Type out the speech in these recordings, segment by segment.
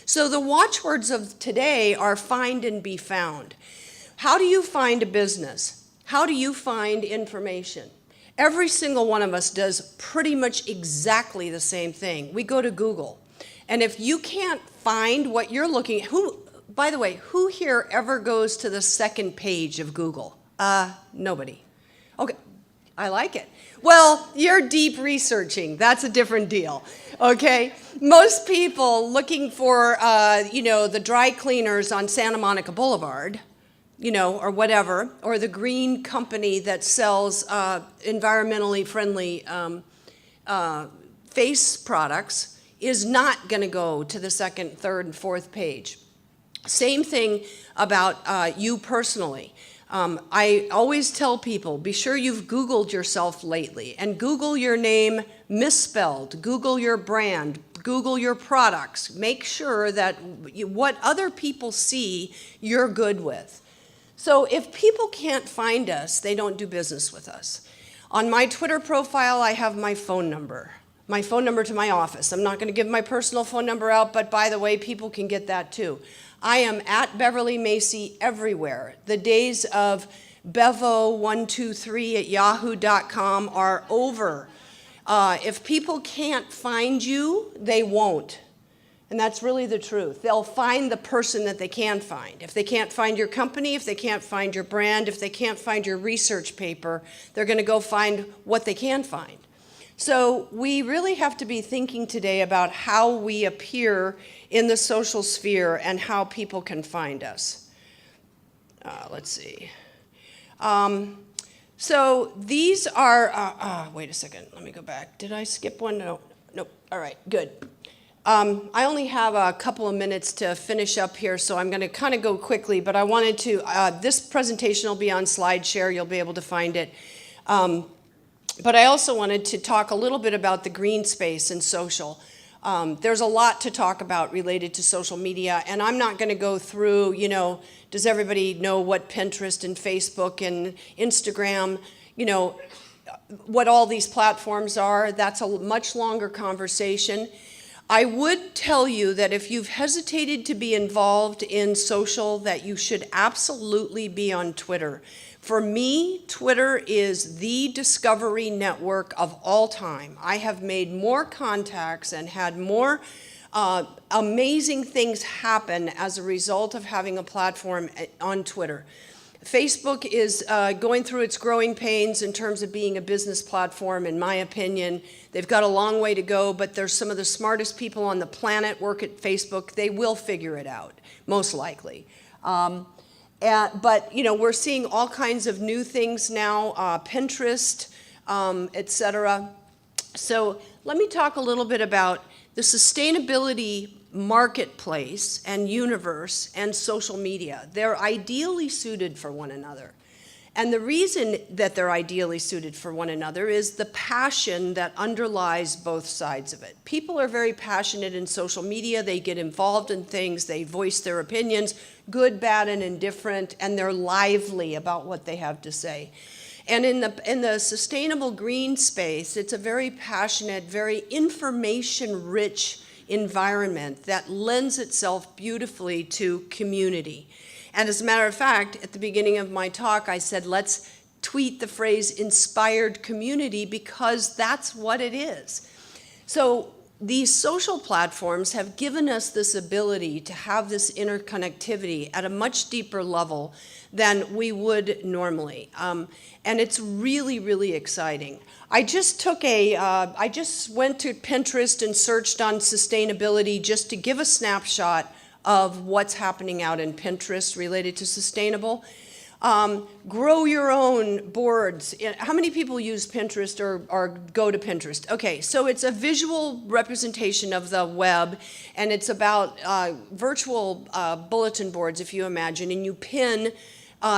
So the watchwords of today are find and be found. How do you find a business? How do you find information? Every single one of us does pretty much exactly the same thing. We go to Google. And if you can't find what you're looking at, by the way, who here ever goes to the second page of Google? Nobody. Okay, I like it. Well, you're deep researching. That's a different deal, okay? Most people looking for, the dry cleaners on Santa Monica Boulevard, or whatever, or the green company that sells environmentally friendly face products is not going to go to the second, third, and fourth page. Same thing about you personally. I always tell people, be sure you've Googled yourself lately, and Google your name misspelled, Google your brand, Google your products. Make sure that what other people see, you're good with. So if people can't find us, they don't do business with us. On my Twitter profile, I have my phone number to my office. I'm not going to give my personal phone number out, but by the way, people can get that too. I am at Beverly Macy everywhere. The days of bevo123@yahoo.com are over. If people can't find you, they won't. And that's really the truth. They'll find the person that they can find. If they can't find your company, if they can't find your brand, if they can't find your research paper, they're going to go find what they can find. So we really have to be thinking today about how we appear in the social sphere and how people can find us. Let's see. So these are, wait a second, let me go back. Did I skip one? No, nope, all right, good. I only have a couple of minutes to finish up here, so I'm going to kind of go quickly, but I wanted to, this presentation will be on SlideShare, you'll be able to find it. But I also wanted to talk a little bit about the green space and social. There's a lot to talk about related to social media, and I'm not going to go through, does everybody know what Pinterest and Facebook and Instagram, what all these platforms are? That's a much longer conversation. I would tell you that if you've hesitated to be involved in social, that you should absolutely be on Twitter. For me, Twitter is the discovery network of all time. I have made more contacts and had more amazing things happen as a result of having a platform on Twitter. Facebook is going through its growing pains in terms of being a business platform, in my opinion. They've got a long way to go, but there's some of the smartest people on the planet work at Facebook. They will figure it out, most likely. But we're seeing all kinds of new things now, Pinterest, etc. So let me talk a little bit about the sustainability marketplace and universe and social media. They're ideally suited for one another. And the reason that they're ideally suited for one another is the passion that underlies both sides of it. People are very passionate in social media. They get involved in things. They voice their opinions, good, bad, and indifferent, and they're lively about what they have to say. And in the sustainable green space, it's a very passionate, very information-rich environment that lends itself beautifully to community. And as a matter of fact, at the beginning of my talk, I said, let's tweet the phrase inspired community, because that's what it is. So these social platforms have given us this ability to have this interconnectivity at a much deeper level than we would normally. And it's really, really exciting. I just went to Pinterest and searched on sustainability just to give a snapshot of what's happening out in Pinterest related to sustainable. Grow your own boards. How many people use Pinterest or go to Pinterest? Okay, so it's a visual representation of the web, and it's about virtual bulletin boards, if you imagine, and you pin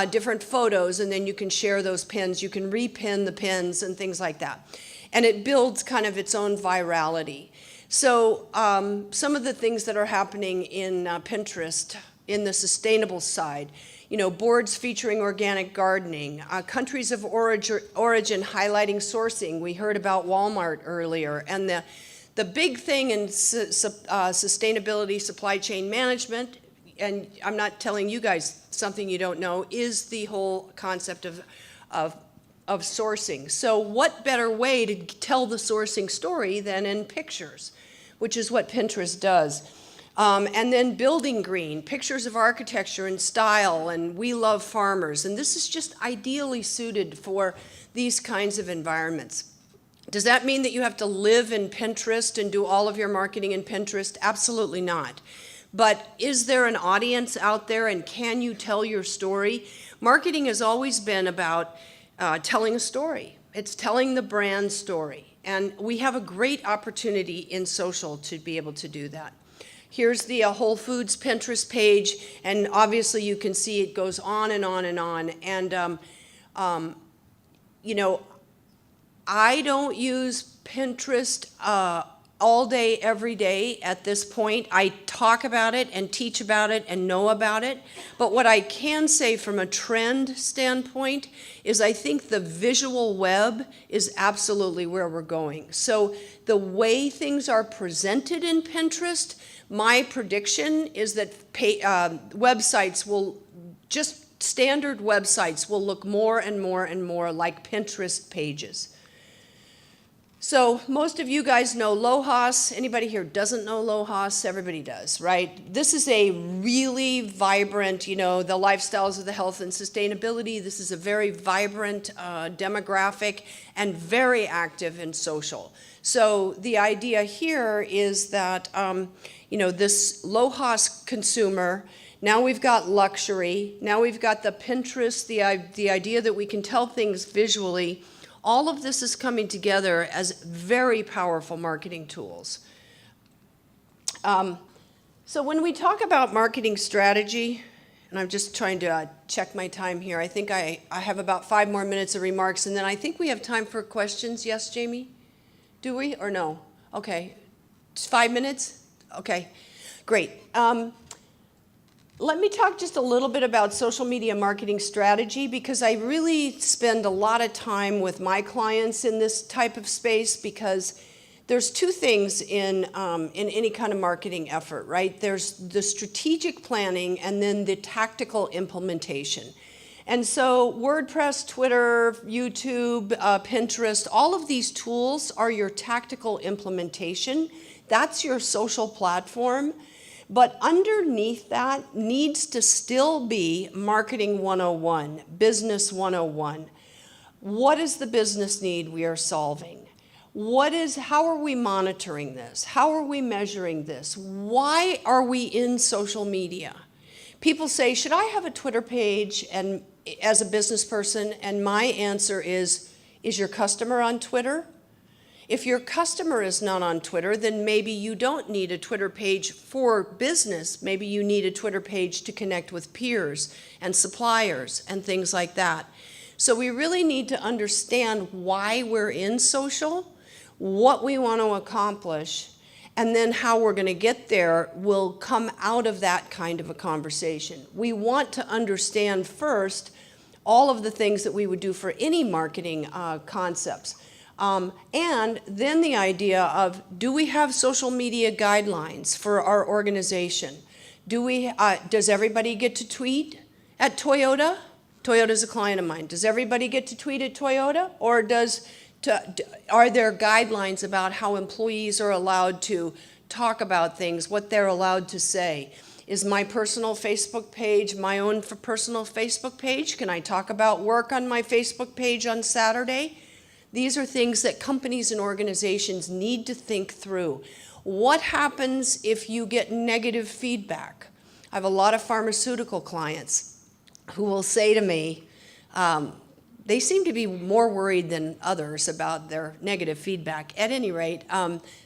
different photos, and then you can share those pins. You can repin the pins and things like that. And it builds kind of its own virality. So some of the things that are happening in Pinterest in the sustainable side, boards featuring organic gardening, countries of origin highlighting sourcing. We heard about Walmart earlier, and The big thing in sustainability, supply chain management, and I'm not telling you guys something you don't know, is the whole concept of sourcing. So what better way to tell the sourcing story than in pictures, which is what Pinterest does. And then building green, pictures of architecture and style, and we love farmers. And this is just ideally suited for these kinds of environments. Does that mean that you have to live in Pinterest and do all of your marketing in Pinterest? Absolutely not. But is there an audience out there, and can you tell your story? Marketing has always been about telling a story. It's telling the brand story. And we have a great opportunity in social to be able to do that. Here's the Whole Foods Pinterest page, and obviously you can see it goes on and on and on. And, you know, I don't use Pinterest all day, every day at this point. I talk about it and teach about it and know about it. But what I can say from a trend standpoint is I think the visual web is absolutely where we're going. So the way things are presented in Pinterest, my prediction is that websites will, just standard websites will look more and more and more like Pinterest pages. So most of you guys know LOHAS. Anybody here doesn't know LOHAS? Everybody does, right? This is a really vibrant, you know, the lifestyles of the health and sustainability. This is a very vibrant demographic and very active in social. So the idea here is that, you know, this LOHAS consumer, now we've got luxury, now we've got the Pinterest, the idea that we can tell things visually. All of this is coming together as very powerful marketing tools. So when we talk about marketing strategy, and I'm just trying to check my time here, I think I have about 5 more minutes of remarks, and then I think we have time for questions. Yes, Jamie? Do we or no? Okay. 5 minutes? Okay, great. Let me talk just a little bit about social media marketing strategy, because I really spend a lot of time with my clients in this type of space, because there's 2 things in any kind of marketing effort, right? There's the strategic planning and then the tactical implementation. And so WordPress, Twitter, YouTube, Pinterest, all of these tools are your tactical implementation. That's your social platform. But underneath that needs to still be marketing 101, business 101. What is the business need we are solving? How are we monitoring this? How are we measuring this? Why are we in social media? People say, should I have a Twitter page and as a business person? And my answer is your customer on Twitter? If your customer is not on Twitter, then maybe you don't need a Twitter page for business. Maybe you need a Twitter page to connect with peers and suppliers and things like that. So we really need to understand why we're in social, what we want to accomplish, and then how we're going to get there will come out of that kind of a conversation. We want to understand first all of the things that we would do for any marketing concepts. And then the idea of, do we have social media guidelines for our organization? Does everybody get to tweet at Toyota? Toyota's a client of mine. Does everybody get to tweet at Toyota? Or are there guidelines about how employees are allowed to talk about things, what they're allowed to say? Is my personal Facebook page my own personal Facebook page? Can I talk about work on my Facebook page on Saturday? These are things that companies and organizations need to think through. What happens if you get negative feedback? I have a lot of pharmaceutical clients who will say to me, they seem to be more worried than others about their negative feedback. At any rate,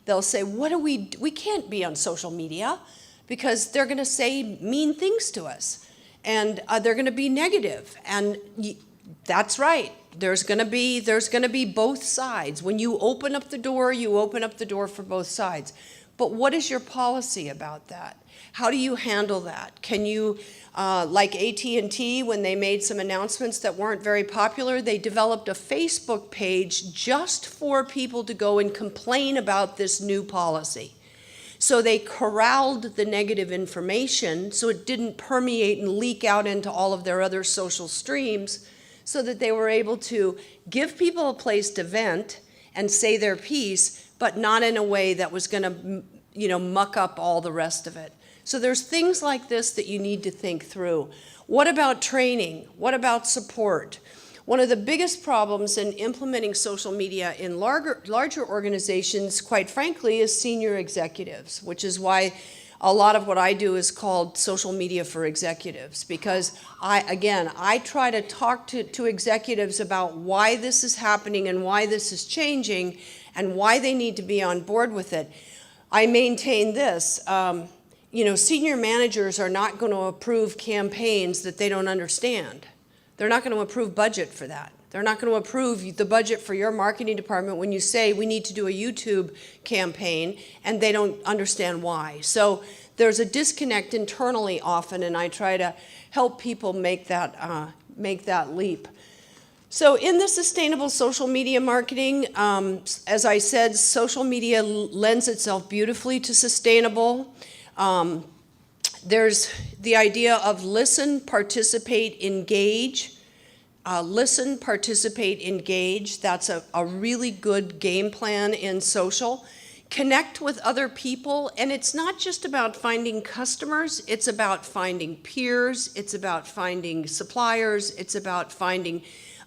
they'll say, we can't be on social media because they're going to say mean things to us, and they're going to be negative. And that's right. There's going to be both sides. When you open up the door, you open up the door for both sides. But what is your policy about that? How do you handle that? Can you, like AT&T, when they made some announcements that weren't very popular, they developed a Facebook page just for people to go and complain about this new policy. So they corralled the negative information so it didn't permeate and leak out into all of their other social streams, so that they were able to give people a place to vent and say their piece, but not in a way that was going to, muck up all the rest of it. So there's things like this that you need to think through. What about training? What about support? One of the biggest problems in implementing social media in larger organizations, quite frankly, is senior executives, which is why a lot of what I do is called social media for executives, because I try to talk to executives about why this is happening and why this is changing and why they need to be on board with it. I maintain this. Senior managers are not going to approve campaigns that they don't understand. They're not going to approve budget for that. They're not going to approve the budget for your marketing department when you say we need to do a YouTube campaign and they don't understand why. So there's a disconnect internally often, and I try to help people make that leap. So in the sustainable social media marketing, as I said, social media lends itself beautifully to sustainable. There's the idea of listen, participate, engage. Listen, participate, engage. That's a really good game plan in social. Connect with other people, and it's not just about finding customers, it's about finding peers, it's about finding suppliers, it's about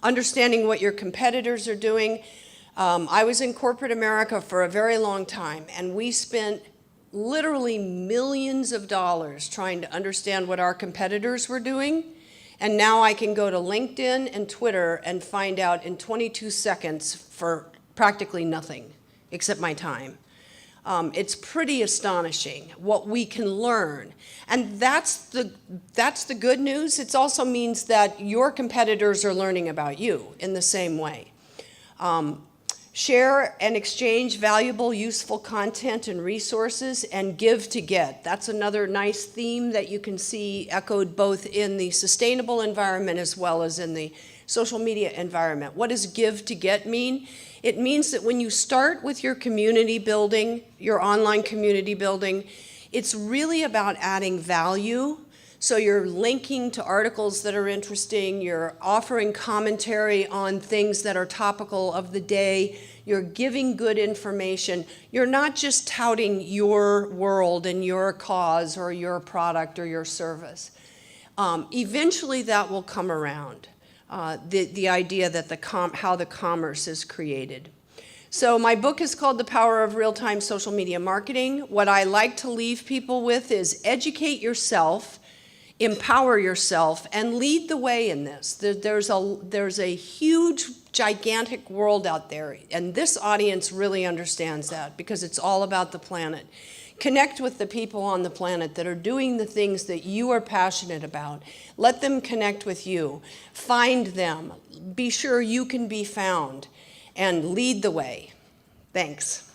understanding what your competitors are doing. I was in corporate America for a very long time, and we spent literally millions of dollars trying to understand what our competitors were doing. And now I can go to LinkedIn and Twitter and find out in 22 seconds for practically nothing except my time. It's pretty astonishing what we can learn. And that's the good news. It also means that your competitors are learning about you in the same way. Share and exchange valuable, useful content and resources, and give to get. That's another nice theme that you can see echoed both in the sustainable environment as well as in the social media environment. What does give to get mean? It means that when you start with your community building, your online community building, it's really about adding value. So you're linking to articles that are interesting, you're offering commentary on things that are topical of the day, you're giving good information. You're not just touting your world and your cause or your product or your service. Eventually that will come around, the idea that how the commerce is created. So my book is called The Power of Real-Time Social Media Marketing. What I like to leave people with is educate yourself, empower yourself, and lead the way in this. There's a huge, gigantic world out there, and this audience really understands that because it's all about the planet. Connect with the people on the planet that are doing the things that you are passionate about. Let them connect with you. Find them. Be sure you can be found, and lead the way. Thanks.